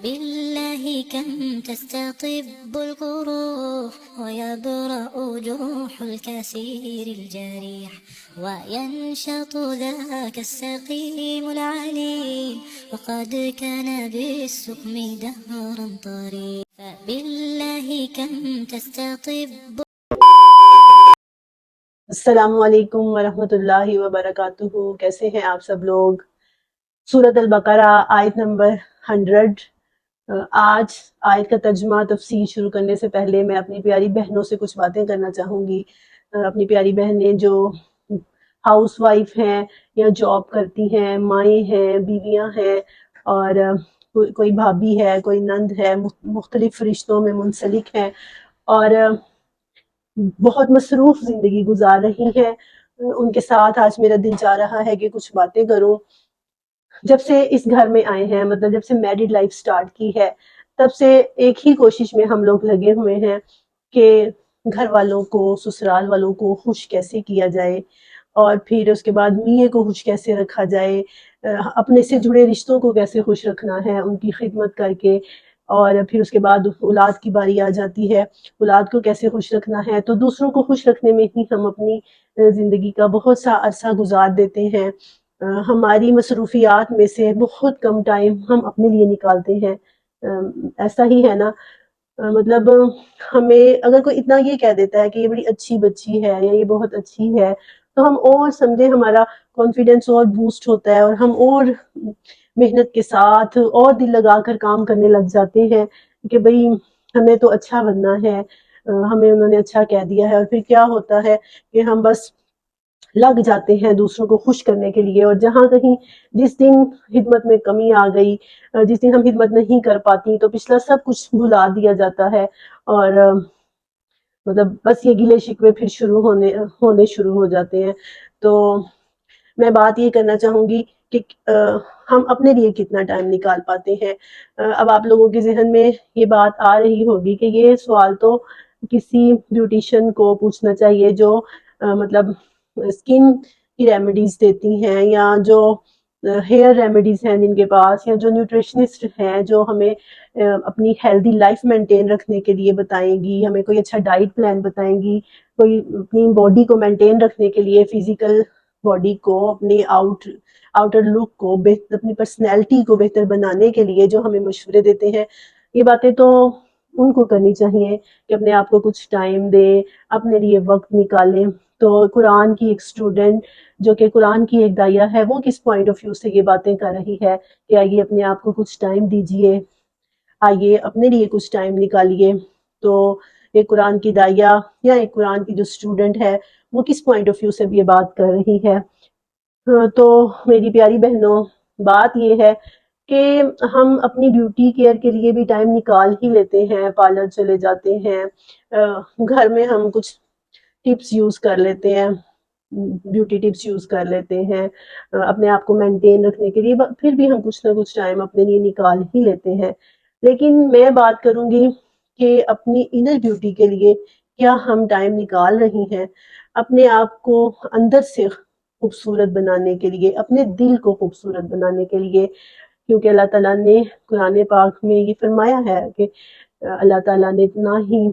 بالله كم تستطب القروح ويبرأ جروح الكسير الجريح وينشط ذاك السقيم العليل وقد كان بالسقم دهرا طريق فبالله كم تستطب. السلام علیکم ورحمۃ اللہ وبرکاتہ. کیسے ہیں آپ سب لوگ؟ سورۃ البقرہ آیت نمبر 100. آج آیت کا ترجمہ تفسیر شروع کرنے سے پہلے میں اپنی پیاری بہنوں سے کچھ باتیں کرنا چاہوں گی. اپنی پیاری بہنیں جو ہاؤس وائف ہیں یا جاب کرتی ہیں، مائیں ہیں، بیویاں ہیں، اور کوئی بھابھی ہے، کوئی نند ہے، مختلف رشتوں میں منسلک ہیں اور بہت مصروف زندگی گزار رہی ہیں. ان کے ساتھ آج میرا دل چاہ رہا ہے کہ کچھ باتیں کروں. جب سے اس گھر میں آئے ہیں، مطلب جب سے میرڈ لائف سٹارٹ کی ہے، تب سے ایک ہی کوشش میں ہم لوگ لگے ہوئے ہیں کہ گھر والوں کو، سسرال والوں کو خوش کیسے کیا جائے، اور پھر اس کے بعد میاں کو خوش کیسے رکھا جائے، اپنے سے جڑے رشتوں کو کیسے خوش رکھنا ہے ان کی خدمت کر کے، اور پھر اس کے بعد اولاد کی باری آ جاتی ہے، اولاد کو کیسے خوش رکھنا ہے. تو دوسروں کو خوش رکھنے میں ہی ہم اپنی زندگی کا بہت سا عرصہ گزار دیتے ہیں. ہماری مصروفیات میں سے بہت کم ٹائم ہم اپنے لیے نکالتے ہیں. ایسا ہی ہے نا؟ مطلب ہمیں اگر کوئی اتنا یہ کہہ دیتا ہے کہ یہ بڑی اچھی بچی ہے یا یہ بہت اچھی ہے، تو ہم اور سمجھے ہمارا کانفیڈنس اور بوسٹ ہوتا ہے اور ہم اور محنت کے ساتھ اور دل لگا کر کام کرنے لگ جاتے ہیں کہ بھئی ہمیں تو اچھا بننا ہے، ہمیں انہوں نے اچھا کہہ دیا ہے. اور پھر کیا ہوتا ہے کہ ہم بس لگ جاتے ہیں دوسروں کو خوش کرنے کے لیے، اور جہاں کہیں جس دن خدمت میں کمی آ گئی، جس دن ہم خدمت نہیں کر پاتی، تو پچھلا سب کچھ بھلا دیا جاتا ہے، اور مطلب بس یہ گلے شکوے پھر ہونے شروع ہو جاتے ہیں. تو میں بات یہ کرنا چاہوں گی کہ ہم اپنے لیے کتنا ٹائم نکال پاتے ہیں. اب آپ لوگوں کے ذہن میں یہ بات آ رہی ہوگی کہ یہ سوال تو کسی بیوٹیشین کو پوچھنا چاہیے جو مطلب اسکن کی ریمیڈیز دیتی ہیں، یا جو ہیئر ریمیڈیز ہیں جن کے پاس، یا جو نیوٹریشنسٹ ہیں جو ہمیں اپنی ہیلدی لائف مینٹین رکھنے کے لیے بتائیں گی، ہمیں کوئی اچھا ڈائٹ پلان بتائیں گی، کوئی اپنی باڈی کو مینٹین رکھنے کے لیے، فزیکل باڈی کو، اپنی آؤٹر لک کو، اپنی پرسنالٹی کو بہتر بنانے کے لیے جو ہمیں مشورے دیتے ہیں. یہ باتیں تو ان کو کرنی چاہیے کہ اپنے آپ کو کچھ ٹائم دیں، اپنے لیے وقت نکالیں. تو قرآن کی ایک اسٹوڈنٹ جو کہ قرآن کی ایک داعیہ ہے، وہ کس پوائنٹ آف ویو سے یہ باتیں کر رہی ہے کہ آئیے اپنے آپ کو کچھ ٹائم دیجیے، آئیے اپنے لیے کچھ ٹائم نکالیے. تو ایک قرآن کی داعیہ یا ایک قرآن کی جو اسٹوڈنٹ ہے، وہ کس پوائنٹ آف ویو سے بھی یہ بات کر رہی ہے. تو میری پیاری بہنوں، بات یہ ہے کہ ہم اپنی بیوٹی کیئر کے لیے بھی ٹائم نکال ہی لیتے ہیں، پارلر چلے جاتے ہیں، گھر میں ہم کچھ ٹپس یوز کر لیتے ہیں، بیوٹی ٹپس یوز کر لیتے ہیں اپنے آپ کو مینٹین رکھنے کے لیے، پھر بھی ہم کچھ نہ کچھ ٹائم اپنے لیے نکال ہی لیتے ہیں. لیکن میں بات کروں گی کہ اپنی انر بیوٹی کے لیے کیا ہم ٹائم نکال رہی ہیں، اپنے آپ کو اندر سے خوبصورت بنانے کے لیے، اپنے دل کو خوبصورت بنانے کے لیے. کیونکہ اللہ تعالیٰ نے قرآن پاک میں یہ فرمایا ہے کہ اللہ تعالیٰ نے اتنا ہی،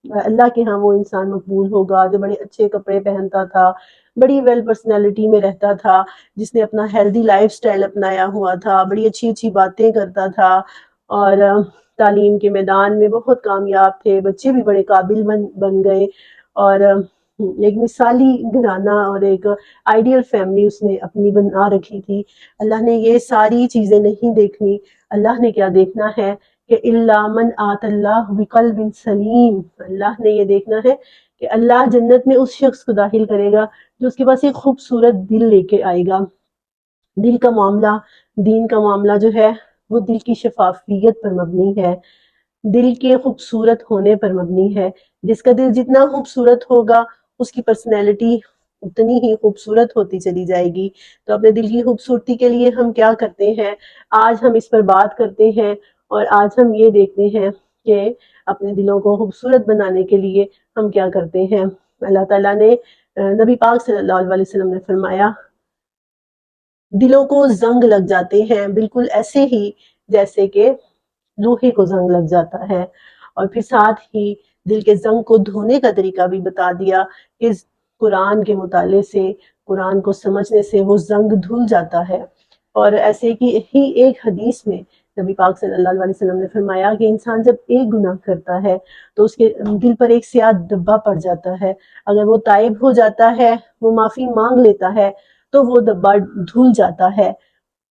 اللہ کے ہاں وہ انسان مقبول ہوگا جو بڑے اچھے کپڑے پہنتا تھا، بڑی ویل پرسنالٹی میں رہتا تھا، جس نے اپنا ہیلدی لائف سٹائل اپنایا ہوا تھا، بڑی اچھی اچھی باتیں کرتا تھا، اور تعلیم کے میدان میں بہت کامیاب تھے، بچے بھی بڑے قابل بن گئے، اور ایک مثالی گھرانہ اور ایک آئیڈیل فیملی اس نے اپنی بنا رکھی تھی. اللہ نے یہ ساری چیزیں نہیں دیکھنی. اللہ نے کیا دیکھنا ہے کہ الا من آت اللہ بقلب سلیم. اللہ نے یہ دیکھنا ہے کہ اللہ جنت میں اس شخص کو داخل کرے گا جو اس کے پاس ایک خوبصورت دل لے کے آئے گا. دل کا معاملہ، دین کا معاملہ جو ہے وہ دل کی شفافیت پر مبنی ہے، دل کے خوبصورت ہونے پر مبنی ہے. جس کا دل جتنا خوبصورت ہوگا اس کی پرسنالٹی اتنی ہی خوبصورت ہوتی چلی جائے گی. تو اپنے دل کی خوبصورتی کے لیے ہم کیا کرتے ہیں، آج ہم اس پر بات کرتے ہیں، اور آج ہم یہ دیکھتے ہیں کہ اپنے دلوں کو خوبصورت بنانے کے لیے ہم کیا کرتے ہیں. اللہ تعالیٰ نے، نبی پاک صلی اللہ علیہ وسلم نے فرمایا، دلوں کو زنگ لگ جاتے ہیں بالکل ایسے ہی جیسے کہ لوہے کو زنگ لگ جاتا ہے. اور پھر ساتھ ہی دل کے زنگ کو دھونے کا طریقہ بھی بتا دیا کہ قرآن کے مطالعے سے، قرآن کو سمجھنے سے وہ زنگ دھل جاتا ہے. اور ایسے کی ہی ایک حدیث میں نبی پاک صلی اللہ علیہ وسلم نے فرمایا کہ انسان جب ایک گناہ کرتا ہے تو اس کے دل پر ایک سیاہ دبا پڑ جاتا ہے. اگر وہ تائب ہو جاتا ہے، وہ معافی مانگ لیتا ہے تو وہ دبا دھل جاتا ہے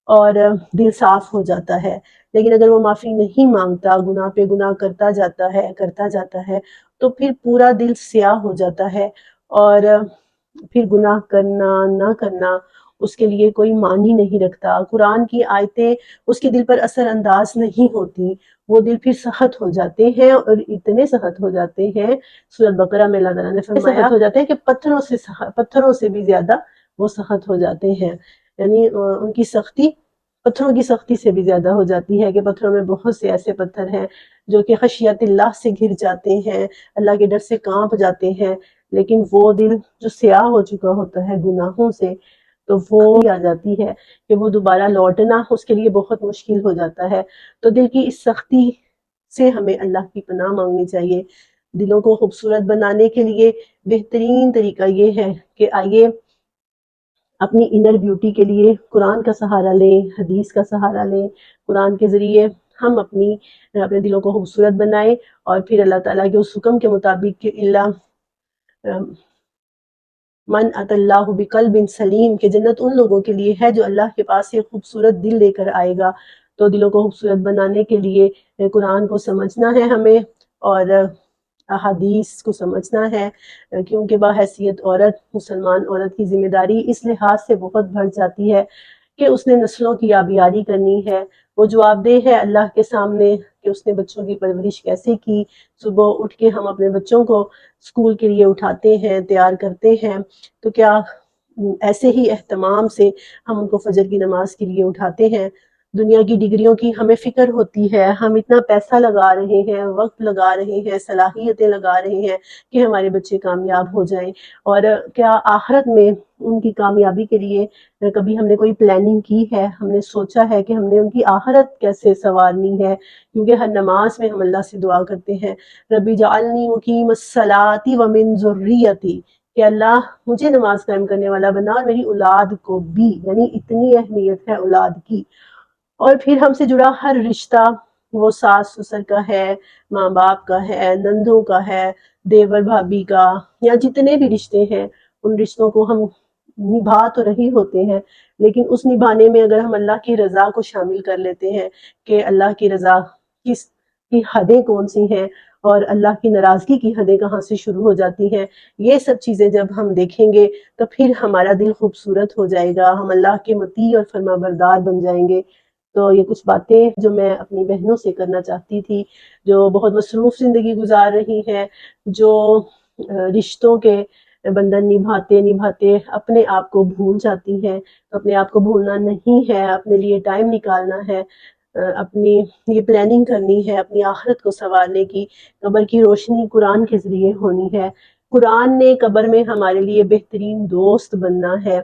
اور دل صاف ہو جاتا ہے. لیکن اگر وہ معافی نہیں مانگتا، گناہ پہ گناہ کرتا جاتا ہے تو پھر پورا دل سیاہ ہو جاتا ہے اور پھر گناہ کرنا نہ کرنا اس کے لیے کوئی معنی نہیں رکھتا. قرآن کی آیتیں اس کے دل پر اثر انداز نہیں ہوتی، وہ دل پھر سخت ہو جاتے ہیں اور اتنے سخت ہو جاتے ہیں. سورۃ بقرہ میں اللہ تعالیٰ نے فرمایا سخت ہو جاتے ہیں کہ پتھروں سے بھی زیادہ وہ سخت ہو جاتے ہیں. یعنی ان کی سختی پتھروں کی سختی سے بھی زیادہ ہو جاتی ہے کہ پتھروں میں بہت سے ایسے پتھر ہیں جو کہ خشیت اللہ سے گر جاتے ہیں، اللہ کے ڈر سے کانپ جاتے ہیں. لیکن وہ دل جو سیاہ ہو چکا ہوتا ہے گناہوں سے، تو وہ آ جاتی ہے کہ وہ دوبارہ لوٹنا اس کے لیے بہت مشکل ہو جاتا ہے. تو دل کی اس سختی سے ہمیں اللہ کی پناہ مانگنی چاہیے. دلوں کو خوبصورت بنانے کے لیے بہترین طریقہ یہ ہے کہ آئیے اپنی انر بیوٹی کے لیے قرآن کا سہارا لیں، حدیث کا سہارا لیں. قرآن کے ذریعے ہم اپنے دلوں کو خوبصورت بنائیں اور پھر اللہ تعالیٰ کے اس حکم کے مطابق کہ من ات اللہ بقلب سلیم، کہ جنت ان لوگوں کے لیے ہے جو اللہ کے پاس ایک خوبصورت دل لے کر آئے گا. تو دلوں کو خوبصورت بنانے کے لیے قرآن کو سمجھنا ہے ہمیں اور احادیث کو سمجھنا ہے، کیونکہ بحیثیت عورت، مسلمان عورت کی ذمہ داری اس لحاظ سے بہت بڑھ جاتی ہے کہ اس نے نسلوں کی آبیاری کرنی ہے. وہ جواب دہ ہے اللہ کے سامنے کہ اس نے بچوں کی پرورش کیسے کی. صبح اٹھ کے ہم اپنے بچوں کو اسکول کے لیے اٹھاتے ہیں، تیار کرتے ہیں، تو کیا ایسے ہی اہتمام سے ہم ان کو فجر کی نماز کے لیے اٹھاتے ہیں؟ دنیا کی ڈگریوں کی ہمیں فکر ہوتی ہے، ہم اتنا پیسہ لگا رہے ہیں، وقت لگا رہے ہیں، صلاحیتیں لگا رہے ہیں کہ ہمارے بچے کامیاب ہو جائیں. اور کیا آخرت میں ان کی کامیابی کے لیے کبھی ہم نے کوئی پلاننگ کی ہے؟ ہم نے سوچا ہے کہ ہم نے ان کی آخرت کیسے سنوارنی ہے؟ کیونکہ ہر نماز میں ہم اللہ سے دعا کرتے ہیں ربی جعلنی مقیم الصلاۃ ومن ذریتی، کہ اللہ مجھے نماز قائم کرنے والا بنا اور میری اولاد کو بھی. یعنی اتنی اہمیت ہے اولاد کی. اور پھر ہم سے جڑا ہر رشتہ، وہ ساس سسر کا ہے، ماں باپ کا ہے، نندوں کا ہے، دیور بھابھی کا، یا جتنے بھی رشتے ہیں ان رشتوں کو ہم نبھا تو رہی ہوتے ہیں، لیکن اس نبھانے میں اگر ہم اللہ کی رضا کو شامل کر لیتے ہیں کہ اللہ کی رضا کس کی حدیں کون سی ہیں اور اللہ کی ناراضگی کی حدیں کہاں سے شروع ہو جاتی ہیں، یہ سب چیزیں جب ہم دیکھیں گے تو پھر ہمارا دل خوبصورت ہو جائے گا، ہم اللہ کے مطیع اور فرما بردار بن جائیں گے. تو یہ کچھ باتیں جو میں اپنی بہنوں سے کرنا چاہتی تھی جو بہت مصروف زندگی گزار رہی ہیں، جو رشتوں کے بندھن نبھاتے نبھاتے اپنے آپ کو بھول جاتی ہیں. اپنے آپ کو بھولنا نہیں ہے، اپنے لیے ٹائم نکالنا ہے، اپنی یہ پلاننگ کرنی ہے اپنی آخرت کو سنوارنے کی. قبر کی روشنی قرآن کے ذریعے ہونی ہے. قرآن نے قبر میں ہمارے لیے بہترین دوست بننا ہے.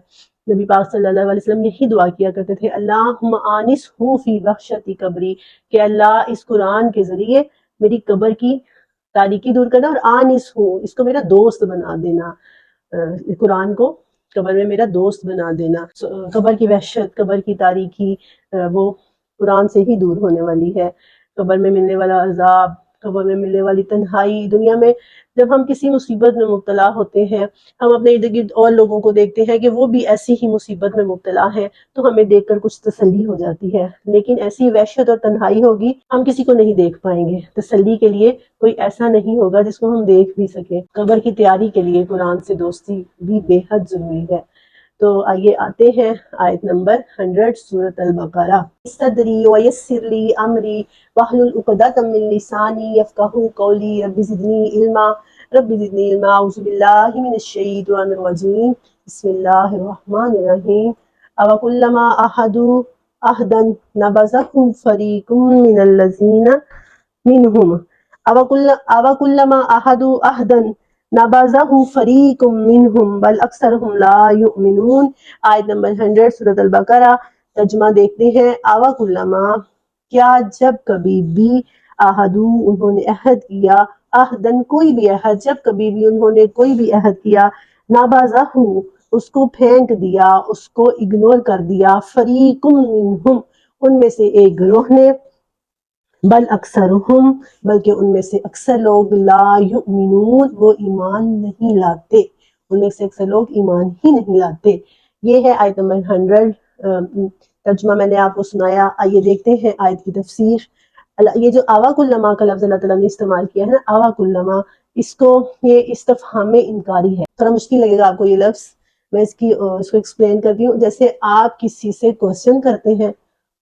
نبی پاک صلی اللہ علیہ وسلم یہی دعا کیا کرتے تھے، اللہم آنسہ فی وحشتی قبری، کہ اللہ اس قرآن کے ذریعے میری قبر کی تاریکی دور کرنا اور آنسہ، اس کو میرا دوست بنا دینا. قرآن کو قبر میں میرا دوست بنا دینا. قبر کی وحشت، قبر کی تاریکی وہ قرآن سے ہی دور ہونے والی ہے. قبر میں ملنے والا عذاب، قبر میں ملنے والی تنہائی. دنیا میں جب ہم کسی مصیبت میں مبتلا ہوتے ہیں، ہم اپنے ارد گرد اور لوگوں کو دیکھتے ہیں کہ وہ بھی ایسی ہی مصیبت میں مبتلا ہیں، تو ہمیں دیکھ کر کچھ تسلی ہو جاتی ہے. لیکن ایسی وحشت اور تنہائی ہوگی، ہم کسی کو نہیں دیکھ پائیں گے. تسلی کے لیے کوئی ایسا نہیں ہوگا جس کو ہم دیکھ بھی سکیں. قبر کی تیاری کے لیے قرآن سے دوستی بھی بے حد ضروری ہے. تو آئیے آتے ہیں آیت نمبر 100 سورۃ البقرہ. صدری ویسر لی امری واحلل عقدۃ من لسانی یفقہوا قولی رب زدنی علما اعوذ باللہ من الشیطان الرجیم بسم اللہ الرحمن الرحیم. اوکلما احدوا عہدا نبذہ فریق من الذین منہم اوکلما احدوا عہدا نبذہ فریق منہم بل اکثرہم لا یؤمنون. آیت نمبر 100 سورۃ البقرہ. ترجمہ دیکھتے ہیں. اوکلما، کیا جب کبھی بھی آہدو انہوں نے عہد کیا، عہدن کوئی بھی عہد، جب کبھی بھی انہوں نے کوئی بھی عہد کیا، نابازہ اس کو پھینک دیا، اس کو اگنور کر دیا، فریق منہم ان میں سے ایک گروہ نے، بل اکثرہم بلکہ ان میں سے اکثر لوگ، لا یؤمنون وہ ایمان نہیں لاتے، ان میں سے اکثر لوگ ایمان ہی نہیں لاتے۔ یہ ہے آیت نمبر 100۔ ترجمہ میں نے آپ کو سنایا، آئیے دیکھتے ہیں آیت کی تفسیر۔ یہ جو آوا کلما کا لفظ اللہ تعالیٰ نے استعمال کیا ہے نا، آوا کلما، اس کو یہ استفہام انکاری ہے، تھوڑا مشکل لگے گا آپ کو یہ لفظ، میں اس کو ایکسپلین کرتی ہوں۔ جیسے آپ کسی سے کوسچن کرتے ہیں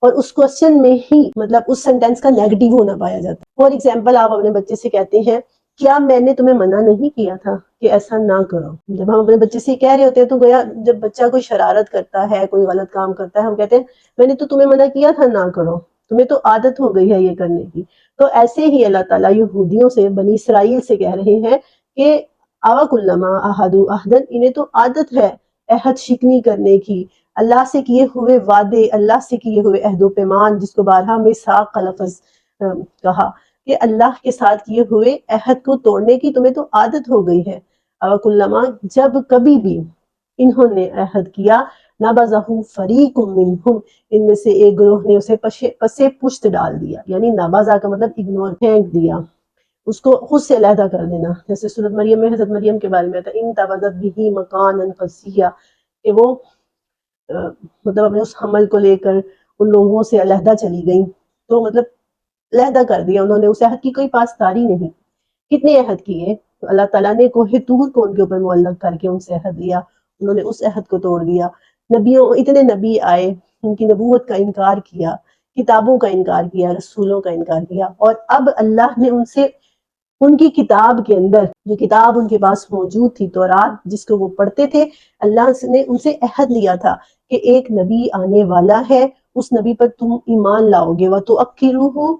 اور اس کوسچن میں ہی مطلب اس سینٹینس کا نیگیٹو ہونا پایا جاتا ہے۔ فار ایگزامپل آپ اپنے بچے سے کہتے ہیں کیا میں نے تمہیں منع نہیں کیا تھا کہ ایسا نہ کرو؟ جب ہم اپنے بچے سے کہہ رہے ہوتے ہیں تو گویا جب بچہ کوئی شرارت کرتا ہے، کوئی غلط کام کرتا ہے، ہم کہتے ہیں میں نے تو تمہیں منع کیا تھا نہ کرو، تمہیں تو عادت ہو گئی ہے یہ کرنے کی۔ تو ایسے ہی اللہ تعالیٰ یہودیوں سے، بنی اسرائیل سے کہہ رہے ہیں کہ آوا کلما احدو عہدن، انہیں تو عادت ہے عہد شکنی کرنے کی، اللہ سے کیے ہوئے وعدے، اللہ سے کیے ہوئے عہد و پیمان، جس کو بارہا میثاق کا لفظ کہا کہ اللہ کے ساتھ کیے ہوئے عہد کو توڑنے کی تمہیں تو عادت ہو گئی ہے۔ آوا کلما جب کبھی بھی انہوں نے عہد کیا، نبذہ فریق منہم ان میں سے ایک گروہ نے اسے پسے پشت ڈال دیا، یعنی نبذہ کا مطلب اگنور، پھینک دیا، اس کو خود سے علیحدہ کر دینا۔ جیسے سورۃ مریم میں حضرت مریم کے بارے میں آتا ہے انتبذت بہ مکانا قصیا، کہ وہ مطلب اپنے اس حمل کو لے کر ان لوگوں سے علیحدہ چلی گئیں، تو مطلب علیحدہ کر دیا انہوں نے، اس عہد کی کوئی پاسداری نہیں۔ کتنے عہد کیے اللہ تعالیٰ نے، کوہ طور کو ان کے اوپر معلق کر کے ان سے عہد لیا، انہوں نے اس عہد کو توڑ دیا۔ نبیوں، اتنے نبی آئے، ان کی نبوت کا انکار کیا، کتابوں کا انکار کیا، رسولوں کا انکار کیا، اور اب اللہ نے ان سے ان کی کتاب کے اندر، جو کتاب ان کے پاس موجود تھی تورات، جس کو وہ پڑھتے تھے، اللہ نے ان سے عہد لیا تھا کہ ایک نبی آنے والا ہے، اس نبی پر تم ایمان لاؤ گے، وَتُعَقِّرُوهُ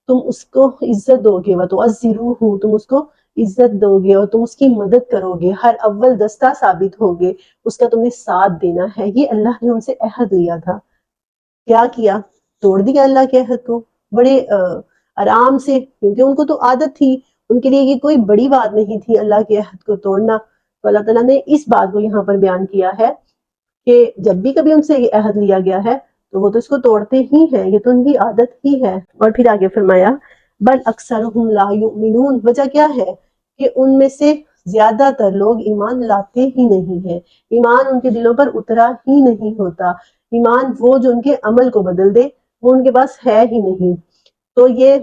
تم اس کو عزت دو گے، وَتُعَزِّرُوهُ تم اس کو عزت دو گے، اور تم اس کی مدد کرو گے، ہر اول دستہ ثابت ہوگے، اس کا تم نے ساتھ دینا ہے۔ یہ اللہ نے ان سے عہد لیا تھا، کیا کیا؟ توڑ دیا اللہ کے عہد کو بڑے آرام سے، کیونکہ ان کو تو عادت تھی، ان کے لیے یہ کوئی بڑی بات نہیں تھی اللہ کے عہد کو توڑنا۔ تو اللہ تعالیٰ نے اس بات کو یہاں پر بیان کیا ہے کہ جب بھی کبھی ان سے یہ عہد لیا گیا ہے تو وہ تو اس کو توڑتے ہی ہیں، یہ تو ان کی عادت ہی ہے۔ اور پھر آگے فرمایا بل اکثرہم لا یؤمنون، وجہ کیا ہے کہ ان میں سے زیادہ تر لوگ ایمان لاتے ہی نہیں ہیں، ایمان ان کے دلوں پر اترا ہی نہیں ہوتا، ایمان وہ جو ان کے عمل کو بدل دے وہ ان کے پاس ہے ہی نہیں۔ تو یہ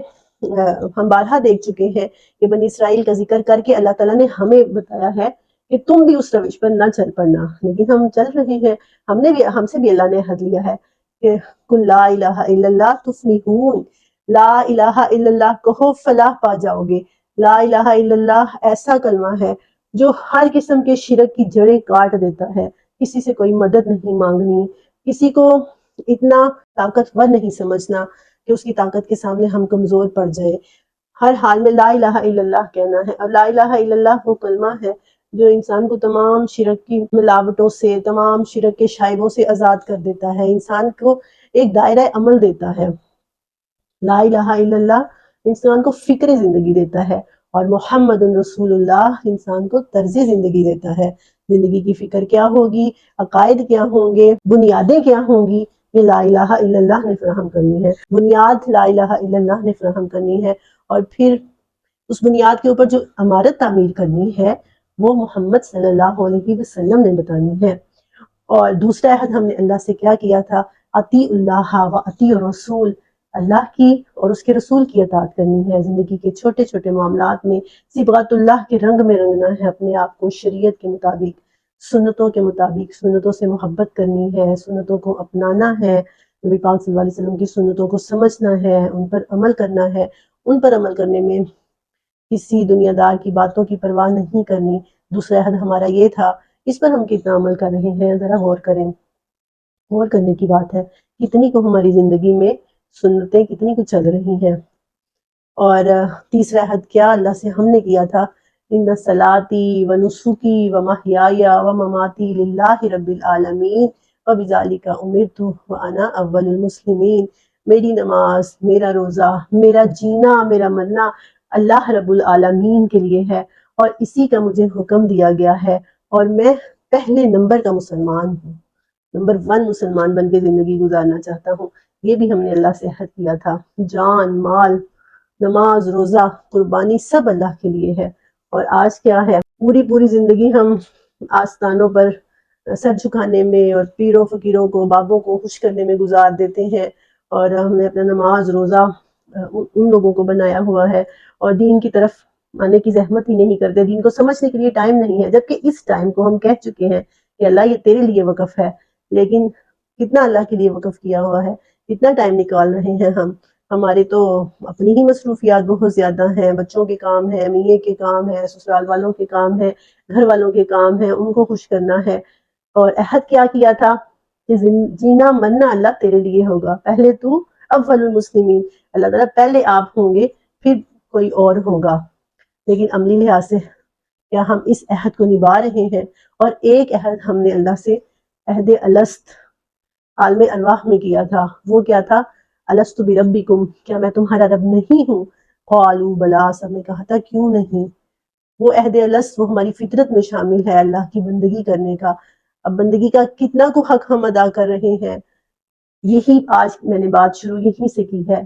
ہم بارہا دیکھ چکے ہیں کہ بنی اسرائیل کا ذکر کر کے اللہ تعالیٰ نے ہمیں بتایا ہے کہ تم بھی اس روش پر نہ چل پڑنا، لیکن ہم چل رہے ہیں۔ ہم سے بھی اللہ نے عہد لیا ہے کہ قل لا الہ الا اللہ تفلحون، لا الہ الا اللہ کہو فلاح پا جاؤ گے۔ لا الہ الا اللہ ایسا کلمہ ہے جو ہر قسم کے شرک کی جڑیں کاٹ دیتا ہے، کسی سے کوئی مدد نہیں مانگنی، کسی کو اتنا طاقتور نہیں سمجھنا کہ اس کی طاقت کے سامنے ہم کمزور پڑ جائیں، ہر حال میں لا الہ الا اللہ کہنا ہے۔ اور لا الہ الا اللہ وہ کلمہ ہے جو انسان کو تمام شرک کی ملاوٹوں سے، تمام شرک کے شائبوں سے آزاد کر دیتا ہے، انسان کو ایک دائرہ عمل دیتا ہے۔ لا الہ الا اللہ انسان کو فکر زندگی دیتا ہے، اور محمد رسول اللہ انسان کو طرز زندگی دیتا ہے۔ زندگی کی فکر کیا ہوگی، عقائد کیا ہوں گے، بنیادیں کیا ہوں گی، یہ لا الہ الا اللہ نے فراہم کرنی ہے، بنیاد لا الہ الا اللہ نے فراہم کرنی ہے، اور پھر اس بنیاد کے اوپر جو عمارت تعمیر کرنی ہے وہ محمد صلی اللہ علیہ وسلم نے بتانی ہے۔ اور دوسرا عہد ہم نے اللہ سے کیا کیا تھا، اطیع اللہ و اطیع الرسول، اللہ کی اور اس کے رسول کی اطاعت کرنی ہے، زندگی کے چھوٹے چھوٹے معاملات میں صبغۃ اللہ کے رنگ میں رنگنا ہے اپنے آپ کو، شریعت کے مطابق، سنتوں کے مطابق، سنتوں سے محبت کرنی ہے، سنتوں کو اپنانا ہے، نبی پاک صلی اللہ علیہ وسلم کی سنتوں کو سمجھنا ہے، ان پر عمل کرنا ہے، ان پر عمل کرنے میں کسی دنیا دار کی باتوں کی پرواہ نہیں کرنی۔ دوسرا عہد ہمارا یہ تھا، اس پر ہم کتنا عمل کر رہے ہیں ذرا غور کریں، غور کرنے کی بات ہے، کتنی کو ہماری زندگی میں سنتیں کتنی کو چل رہی ہیں۔ اور تیسرا عہد کیا اللہ سے ہم نے کیا تھا، ان صلاتی و نسکی و محیای و مماتی للہ رب العالمین وبذالک امرت وانا اول المسلمین، میری نماز، میرا روزہ، میرا جینا، میرا مرنا اللہ رب العالمین کے لیے ہے، اور اسی کا مجھے حکم دیا گیا ہے، اور میں پہلے نمبر کا مسلمان ہوں، نمبر 1 مسلمان بن کے زندگی گزارنا چاہتا ہوں۔ یہ بھی ہم نے اللہ سے عہد کیا تھا، جان، مال، نماز، روزہ، قربانی سب اللہ کے لیے ہے۔ اور آج کیا ہے، پوری زندگی ہم آستانوں پر سر جھکانے میں اور پیروں فقیروں کو، بابوں کو خوش کرنے میں گزار دیتے ہیں، اور ہم نے اپنا نماز روزہ ان لوگوں کو بنایا ہوا ہے، اور دین کی طرف آنے کی زحمت ہی نہیں کرتے، دین کو سمجھنے کے لیے ٹائم نہیں ہے، جبکہ اس ٹائم کو ہم کہہ چکے ہیں کہ اللہ یہ تیرے لیے وقف ہے، لیکن کتنا اللہ کے لیے وقف کیا ہوا ہے، کتنا ٹائم نکال رہے ہیں ہم؟ ہمارے تو اپنی ہی مصروفیات بہت زیادہ ہیں، بچوں کے کام ہیں، میاں کے کام ہیں، سسرال والوں کے کام ہیں، گھر والوں کے کام ہیں، ان کو خوش کرنا ہے۔ اور عہد کیا تھا کہ جینا مرنا اللہ تیرے لیے ہوگا، پہلے تو اول المسلمین، اللہ تعالیٰ پہلے آپ ہوں گے پھر کوئی اور ہوگا، لیکن عملی لحاظ سے کیا ہم اس عہد کو نبھا رہے ہیں؟ اور ایک عہد ہم نے اللہ سے عہد الست عالم ارواح میں کیا تھا، وہ کیا تھا؟ الست بربکم، کیا میں تمہارا رب نہیں ہوں؟ قالوا بلا، سب نے کہا تھا کیوں نہیں۔ وہ عہد الست وہ ہماری فطرت میں شامل ہے اللہ کی بندگی کرنے کا۔ اب بندگی کا کتنا کو حق ہم ادا کر رہے ہیں؟ یہی آج میں نے بات شروع یہیں سے کی ہے،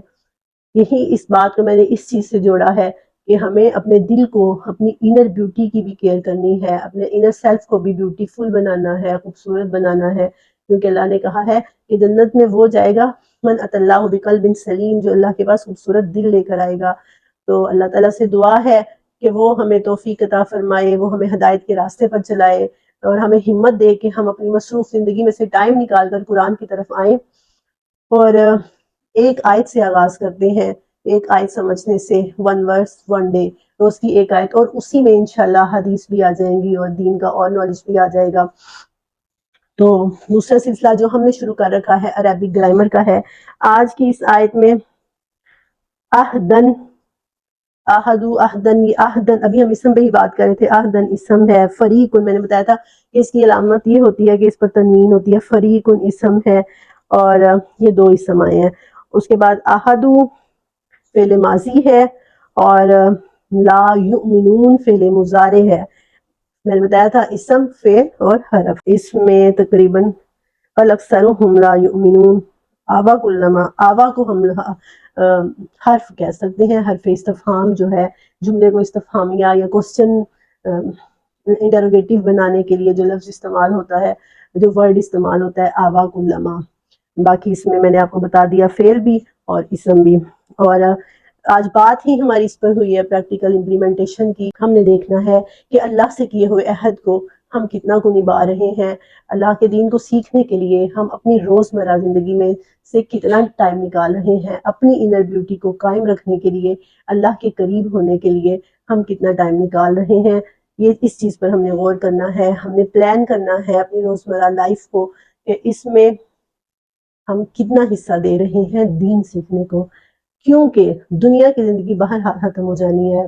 یہی اس بات کو میں نے اس چیز سے جوڑا ہے کہ ہمیں اپنے دل کو، اپنی انر بیوٹی کی بھی کیئر کرنی ہے، اپنے انر سیلف کو بھی بیوٹیفل بنانا ہے، خوبصورت بنانا ہے، کیونکہ اللہ نے کہا ہے کہ جنت میں وہ جائے گا من ات اللہ بقلب سلیم، جو اللہ کے پاس خوبصورت دل لے کر آئے گا۔ تو اللہ تعالیٰ سے دعا ہے کہ وہ ہمیں توفیق عطا فرمائے، وہ ہمیں ہدایت کے راستے پر چلائے، اور ہمیں ہمت دے کہ ہم اپنی مصروف زندگی میں سے ٹائم نکال کر قرآن کی طرف آئیں۔ اور ایک آیت سے آغاز کرتے ہیں، ایک آیت سمجھنے سے، 1 verse 1 day، روز کی ایک آیت، اور اسی میں انشاءاللہ حدیث بھی آ جائیں گی اور دین کا اور نالج بھی آ جائے گا۔ تو دوسرا سلسلہ جو ہم نے شروع کر رکھا ہے عربک گرامر کا ہے۔ آج کی اس آیت میں اہدن، آہدو، اہدن، یہ اہدن، ابھی ہم اسم پہ ہی بات کر رہے تھے، اہدن اسم ہے، فریقن میں نے بتایا تھا کہ اس کی علامت یہ ہوتی ہے کہ اس پر تنوین ہوتی ہے، فریقن اسم ہے، اور یہ 2 اسم آئے ہیں۔ اس کے بعد احدو فعل ماضی ہے، اور لا یؤمنون فعل مضارع ہے۔ میں نے بتایا تھا اسم، فعل اور حرف، اس میں تقریباً الاکثرهم لا یؤمنون، آوا کلما، آوا کو ہم حرف کہہ سکتے ہیں، حرف استفہام جو ہے، جملے کو استفہامیہ یا کوسچن انٹروگیٹو بنانے کے لیے جو لفظ استعمال ہوتا ہے، جو ورڈ استعمال ہوتا ہے، آوا کلما۔ باقی اس میں نے آپ کو بتا دیا فعل بھی اور اسم بھی۔ اور آج بات ہی ہماری اس پر ہوئی ہے پریکٹیکل امپلیمنٹیشن کی۔ ہم نے دیکھنا ہے کہ اللہ سے کیے ہوئے عہد کو ہم کتنا کو نبھا رہے ہیں، اللہ کے دین کو سیکھنے کے لیے ہم اپنی روزمرہ زندگی میں سے کتنا ٹائم نکال رہے ہیں، اپنی انر بیوٹی کو قائم رکھنے کے لیے، اللہ کے قریب ہونے کے لیے ہم کتنا ٹائم نکال رہے ہیں۔ یہ اس چیز پر ہم نے غور کرنا ہے، ہم نے پلان کرنا ہے اپنی روزمرہ لائف کو کہ اس میں ہم کتنا حصہ دے رہے ہیں دین سیکھنے کو، کیونکہ دنیا کی زندگی باہر ختم ہو جانی ہے۔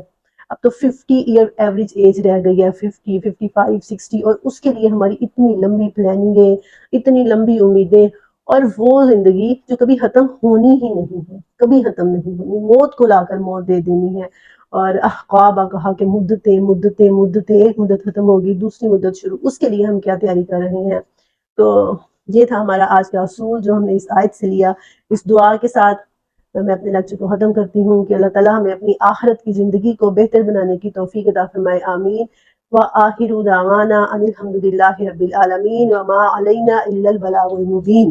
اب تو 50 ایئر ایوریج ایج رہ گئی ہے، 50، 55، 60، اور اس کے لیے ہماری اتنی لمبی پلاننگیں، اتنی لمبی امیدیں، اور وہ زندگی جو کبھی ختم ہونی ہی نہیں ہے، کبھی ختم نہیں ہونی، موت کو لا کر موت دے دینی ہے۔ اور احقابہ کہا کہ مدتیں مدتیں مدتیں، ایک مدت ختم ہوگی دوسری مدت شروع، اس کے لیے ہم کیا تیاری کر رہے ہیں۔ تو یہ تھا ہمارا آج کا اصول جو ہم نے اس آیت سے لیا۔ اس دعا کے ساتھ میں اپنے لیکچر کو ختم کرتی ہوں کہ اللہ تعالیٰ ہمیں اپنی آخرت کی زندگی کو بہتر بنانے کی توفیق عطا فرمائے، آمین۔ وآخر دعوانا ان الحمد للہ رب العالمین، وما علینا الا البلاغ المبین۔